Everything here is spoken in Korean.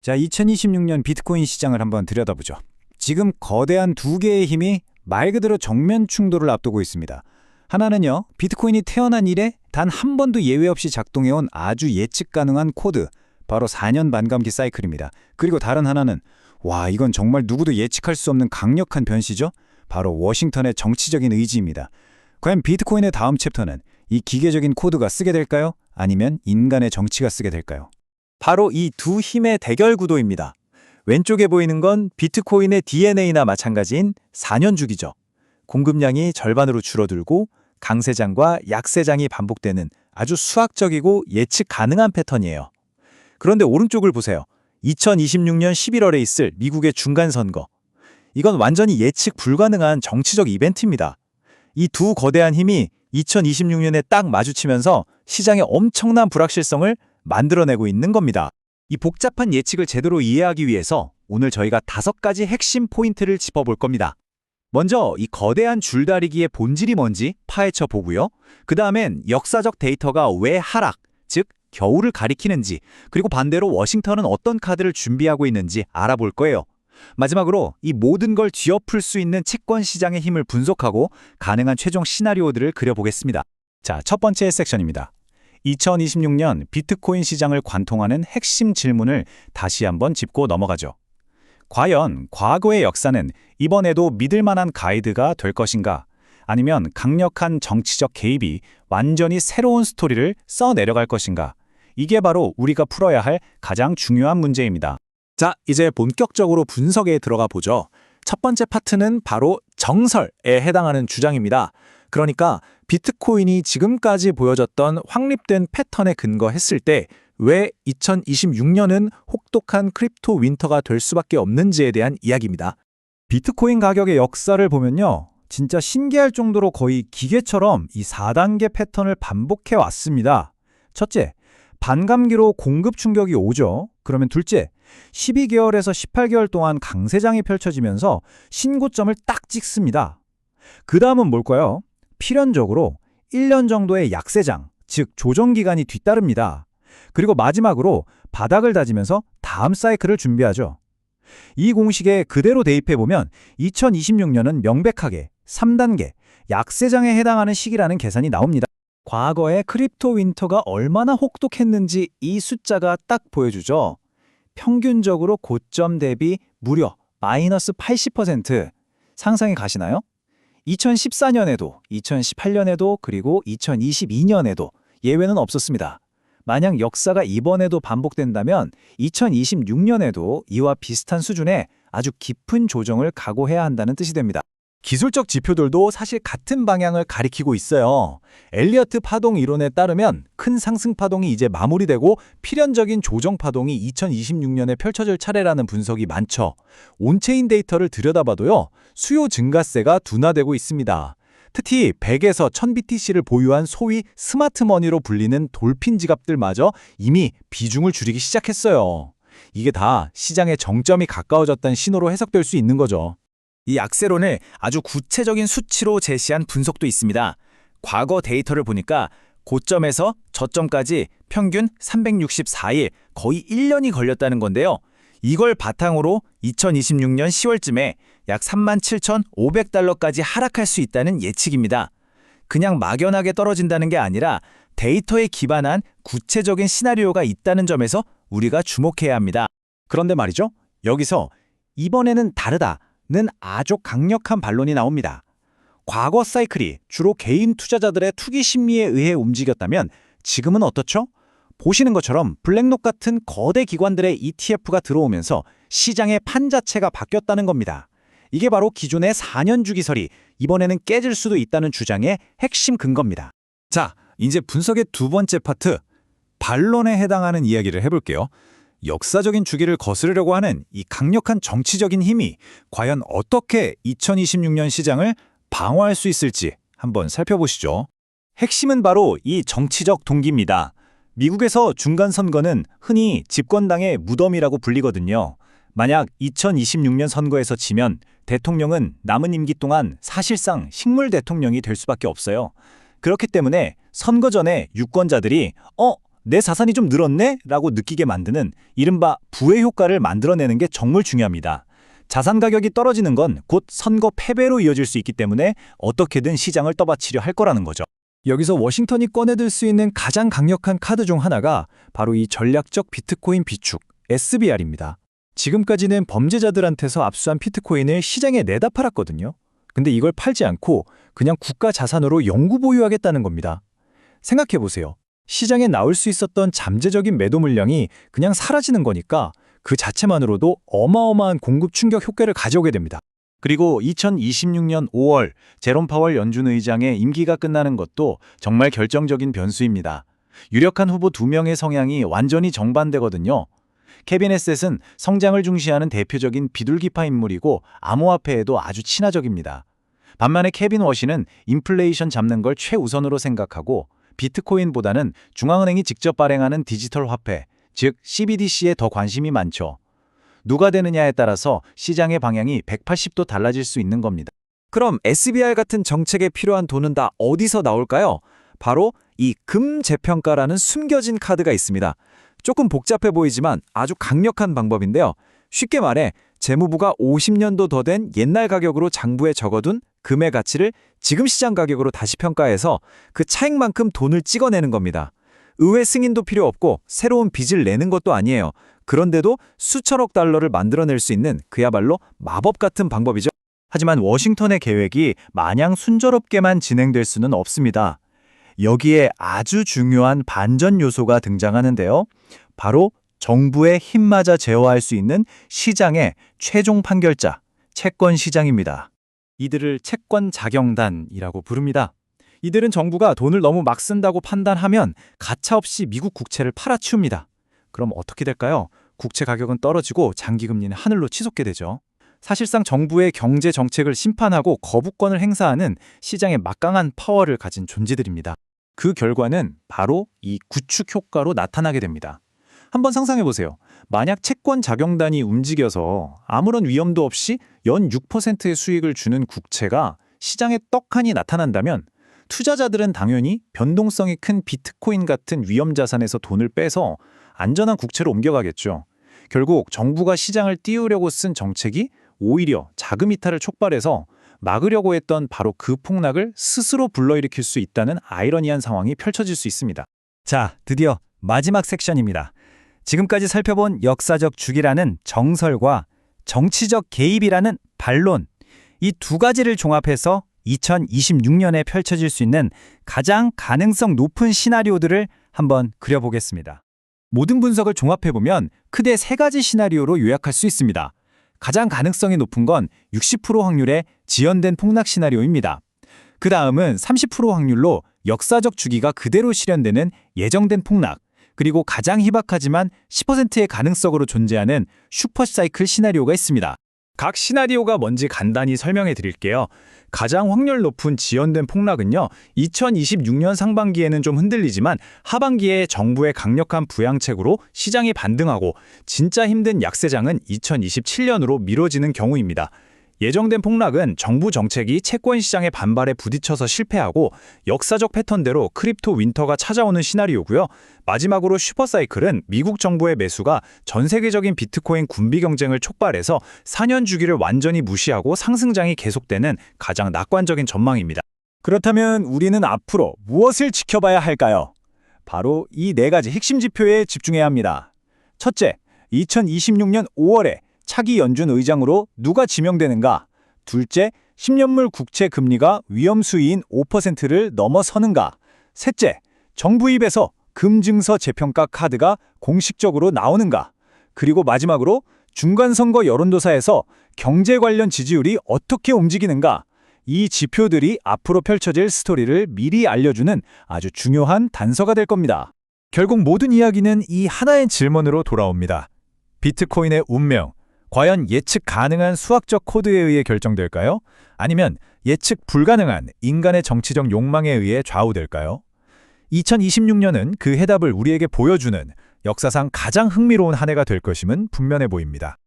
자, 2026년 비트코인 시장을 한번 들여다보죠. 지금 거대한 두 개의 힘이 말 그대로 정면 충돌을 앞두고 있습니다. 하나는요, 비트코인이 태어난 이래 단 한 번도 예외 없이 작동해온 아주 예측 가능한 코드, 바로 4년 반감기 사이클입니다. 그리고 다른 하나는 이건 정말 누구도 예측할 수 없는 강력한 변시죠? 바로 워싱턴의 정치적인 의지입니다. 과연 비트코인의 다음 챕터는 이 기계적인 코드가 쓰게 될까요? 아니면 인간의 정치가 쓰게 될까요? 바로 이 두 힘의 대결 구도입니다. 왼쪽에 보이는 건 비트코인의 DNA나 마찬가지인 4년 주기죠. 공급량이 절반으로 줄어들고 강세장과 약세장이 반복되는 아주 수학적이고 예측 가능한 패턴이에요. 그런데 오른쪽을 보세요. 2026년 11월에 있을 미국의 중간선거. 이건 완전히 예측 불가능한 정치적 이벤트입니다. 이 두 거대한 힘이 2026년에 딱 마주치면서 시장의 엄청난 불확실성을 만들어내고 있는 겁니다. 이 복잡한 예측을 제대로 이해하기 위해서 오늘 저희가 5가지 핵심 포인트를 짚어볼 겁니다. 먼저 이 거대한 줄다리기의 본질이 뭔지 파헤쳐 보고요. 그 다음엔 역사적 데이터가 왜 하락, 즉 겨울을 가리키는지, 그리고 반대로 워싱턴은 어떤 카드를 준비하고 있는지 알아볼 거예요. 마지막으로 이 모든 걸 뒤엎을 수 있는 채권 시장의 힘을 분석하고 가능한 최종 시나리오들을 그려보겠습니다. 자, 첫 번째 섹션입니다. 2026년 비트코인 시장을 관통하는 핵심 질문을 다시 한번 짚고 넘어가죠. 과연 과거의 역사는 이번에도 믿을 만한 가이드가 될 것인가? 아니면 강력한 정치적 개입이 완전히 새로운 스토리를 써내려갈 것인가? 이게 바로 우리가 풀어야 할 가장 중요한 문제입니다. 자, 이제 본격적으로 분석에 들어가 보죠. 첫 번째 파트는 바로 정설에 해당하는 주장입니다. 그러니까 비트코인이 지금까지 보여줬던 확립된 패턴에 근거했을 때 왜 2026년은 혹독한 크립토 윈터가 될 수밖에 없는지에 대한 이야기입니다. 비트코인 가격의 역사를 보면요, 진짜 신기할 정도로 거의 기계처럼 이 4단계 패턴을 반복해 왔습니다. 첫째, 반감기로 공급 충격이 오죠. 그러면 둘째, 12개월에서 18개월 동안 강세장이 펼쳐지면서 신고점을 딱 찍습니다. 그 다음은 뭘까요? 필연적으로 1년 정도의 약세장, 즉 조정기간이 뒤따릅니다. 그리고 마지막으로 바닥을 다지면서 다음 사이클을 준비하죠. 이 공식에 그대로 대입해보면 2026년은 명백하게 3단계, 약세장에 해당하는 시기라는 계산이 나옵니다. 과거의 크립토 윈터가 얼마나 혹독했는지 이 숫자가 딱 보여주죠. 평균적으로 고점 대비 무려 마이너스 80%. 상상이 가시나요? 2014년에도, 2018년에도, 그리고 2022년에도 예외는 없었습니다. 만약 역사가 이번에도 반복된다면 2026년에도 이와 비슷한 수준의 아주 깊은 조정을 각오해야 한다는 뜻이 됩니다. 기술적 지표들도 사실 같은 방향을 가리키고 있어요. 엘리어트 파동 이론에 따르면 큰 상승 파동이 이제 마무리되고 필연적인 조정 파동이 2026년에 펼쳐질 차례라는 분석이 많죠. 온체인 데이터를 들여다봐도요, 수요 증가세가 둔화되고 있습니다. 특히 100에서 1000BTC를 보유한 소위 스마트머니로 불리는 돌핀 지갑들마저 이미 비중을 줄이기 시작했어요. 이게 다 시장의 정점이 가까워졌다는 신호로 해석될 수 있는 거죠. 이 약세론을 아주 구체적인 수치로 제시한 분석도 있습니다. 과거 데이터를 보니까 고점에서 저점까지 평균 364일, 거의 1년이 걸렸다는 건데요. 이걸 바탕으로 2026년 10월쯤에 약 37,500달러까지 하락할 수 있다는 예측입니다. 그냥 막연하게 떨어진다는 게 아니라 데이터에 기반한 구체적인 시나리오가 있다는 점에서 우리가 주목해야 합니다. 그런데 말이죠, 여기서 이번에는 다르다는 아주 강력한 반론이 나옵니다. 과거 사이클이 주로 개인 투자자들의 투기 심리에 의해 움직였다면 지금은 어떻죠? 보시는 것처럼 블랙록 같은 거대 기관들의 ETF가 들어오면서 시장의 판 자체가 바뀌었다는 겁니다. 이게 바로 기존의 4년 주기설이 이번에는 깨질 수도 있다는 주장의 핵심 근거입니다. 자, 이제 분석의 두 번째 파트, 반론에 해당하는 이야기를 해볼게요. 역사적인 주기를 거스르려고 하는 이 강력한 정치적인 힘이 과연 어떻게 2026년 시장을 방어할 수 있을지 한번 살펴보시죠. 핵심은 바로 이 정치적 동기입니다. 미국에서 중간선거는 흔히 집권당의 무덤이라고 불리거든요. 만약 2026년 선거에서 지면 대통령은 남은 임기 동안 사실상 식물 대통령이 될 수밖에 없어요. 그렇기 때문에 선거 전에 유권자들이 내 자산이 좀 늘었네? 라고 느끼게 만드는 이른바 부의 효과를 만들어내는 게 정말 중요합니다. 자산 가격이 떨어지는 건 곧 선거 패배로 이어질 수 있기 때문에 어떻게든 시장을 떠받치려 할 거라는 거죠. 여기서 워싱턴이 꺼내들 수 있는 가장 강력한 카드 중 하나가 바로 이 전략적 비트코인 비축, SBR입니다. 지금까지는 범죄자들한테서 압수한 비트코인을 시장에 내다 팔았거든요. 근데 이걸 팔지 않고 그냥 국가 자산으로 영구 보유하겠다는 겁니다. 생각해보세요. 시장에 나올 수 있었던 잠재적인 매도 물량이 그냥 사라지는 거니까 그 자체만으로도 어마어마한 공급 충격 효과를 가져오게 됩니다. 그리고 2026년 5월 제롬 파월 연준 의장의 임기가 끝나는 것도 정말 결정적인 변수입니다. 유력한 후보 2명의 성향이 완전히 정반대거든요. 케빈 헤셋은 성장을 중시하는 대표적인 비둘기파 인물이고 암호화폐에도 아주 친화적입니다. 반면에 케빈 워시는 인플레이션 잡는 걸 최우선으로 생각하고 비트코인보다는 중앙은행이 직접 발행하는 디지털 화폐, 즉 CBDC에 더 관심이 많죠. 누가 되느냐에 따라서 시장의 방향이 180도 달라질 수 있는 겁니다. 그럼 SBR 같은 정책에 필요한 돈은 다 어디서 나올까요? 바로 이 금재평가라는 숨겨진 카드가 있습니다. 조금 복잡해 보이지만 아주 강력한 방법인데요. 쉽게 말해 재무부가 50년도 더 된 옛날 가격으로 장부에 적어둔 금의 가치를 지금 시장 가격으로 다시 평가해서 그 차익만큼 돈을 찍어내는 겁니다. 의회 승인도 필요 없고 새로운 빚을 내는 것도 아니에요. 그런데도 수천억 달러를 만들어낼 수 있는 그야말로 마법 같은 방법이죠. 하지만 워싱턴의 계획이 마냥 순조롭게만 진행될 수는 없습니다. 여기에 아주 중요한 반전 요소가 등장하는데요. 바로 정부의 힘맞아 제어할 수 있는 시장의 최종 판결자, 채권 시장입니다. 이들을 채권 자경단이라고 부릅니다. 이들은 정부가 돈을 너무 막 쓴다고 판단하면 가차없이 미국 국채를 팔아치웁니다. 그럼 어떻게 될까요? 국채 가격은 떨어지고 장기금리는 하늘로 치솟게 되죠. 사실상 정부의 경제 정책을 심판하고 거부권을 행사하는 시장의 막강한 파워를 가진 존재들입니다. 그 결과는 바로 이 구축 효과로 나타나게 됩니다. 한번 상상해 보세요. 만약 채권 자경단이 움직여서 아무런 위험도 없이 연 6%의 수익을 주는 국채가 시장에 떡하니 나타난다면 투자자들은 당연히 변동성이 큰 비트코인 같은 위험 자산에서 돈을 빼서 안전한 국채로 옮겨가겠죠. 결국 정부가 시장을 띄우려고 쓴 정책이 오히려 자금 이탈을 촉발해서 막으려고 했던 바로 그 폭락을 스스로 불러일으킬 수 있다는 아이러니한 상황이 펼쳐질 수 있습니다. 자, 드디어 마지막 섹션입니다. 지금까지 살펴본 역사적 주기라는 정설과 정치적 개입이라는 반론, 이 두 가지를 종합해서 2026년에 펼쳐질 수 있는 가장 가능성 높은 시나리오들을 한번 그려보겠습니다. 모든 분석을 종합해보면 크게 세 가지 시나리오로 요약할 수 있습니다. 가장 가능성이 높은 건 60% 확률의 지연된 폭락 시나리오입니다. 그 다음은 30% 확률로 역사적 주기가 그대로 실현되는 예정된 폭락, 그리고 가장 희박하지만 10%의 가능성으로 존재하는 슈퍼사이클 시나리오가 있습니다. 각 시나리오가 뭔지 간단히 설명해 드릴게요. 가장 확률 높은 지연된 폭락은요, 2026년 상반기에는 좀 흔들리지만 하반기에 정부의 강력한 부양책으로 시장이 반등하고 진짜 힘든 약세장은 2027년으로 미뤄지는 경우입니다. 예정된 폭락은 정부 정책이 채권 시장의 반발에 부딪혀서 실패하고 역사적 패턴대로 크립토 윈터가 찾아오는 시나리오고요. 마지막으로 슈퍼사이클은 미국 정부의 매수가 전 세계적인 비트코인 군비 경쟁을 촉발해서 4년 주기를 완전히 무시하고 상승장이 계속되는 가장 낙관적인 전망입니다. 그렇다면 우리는 앞으로 무엇을 지켜봐야 할까요? 바로 이 네 가지 핵심 지표에 집중해야 합니다. 첫째, 2026년 5월에 차기 연준 의장으로 누가 지명되는가? 둘째, 10년물 국채 금리가 위험 수위인 5%를 넘어서는가? 셋째, 정부 입에서 금증서 재평가 카드가 공식적으로 나오는가? 그리고 마지막으로 중간선거 여론조사에서 경제 관련 지지율이 어떻게 움직이는가? 이 지표들이 앞으로 펼쳐질 스토리를 미리 알려주는 아주 중요한 단서가 될 겁니다. 결국 모든 이야기는 이 하나의 질문으로 돌아옵니다. 비트코인의 운명, 과연 예측 가능한 수학적 코드에 의해 결정될까요? 아니면 예측 불가능한 인간의 정치적 욕망에 의해 좌우될까요? 2026년은 그 해답을 우리에게 보여주는 역사상 가장 흥미로운 한 해가 될 것임은 분명해 보입니다.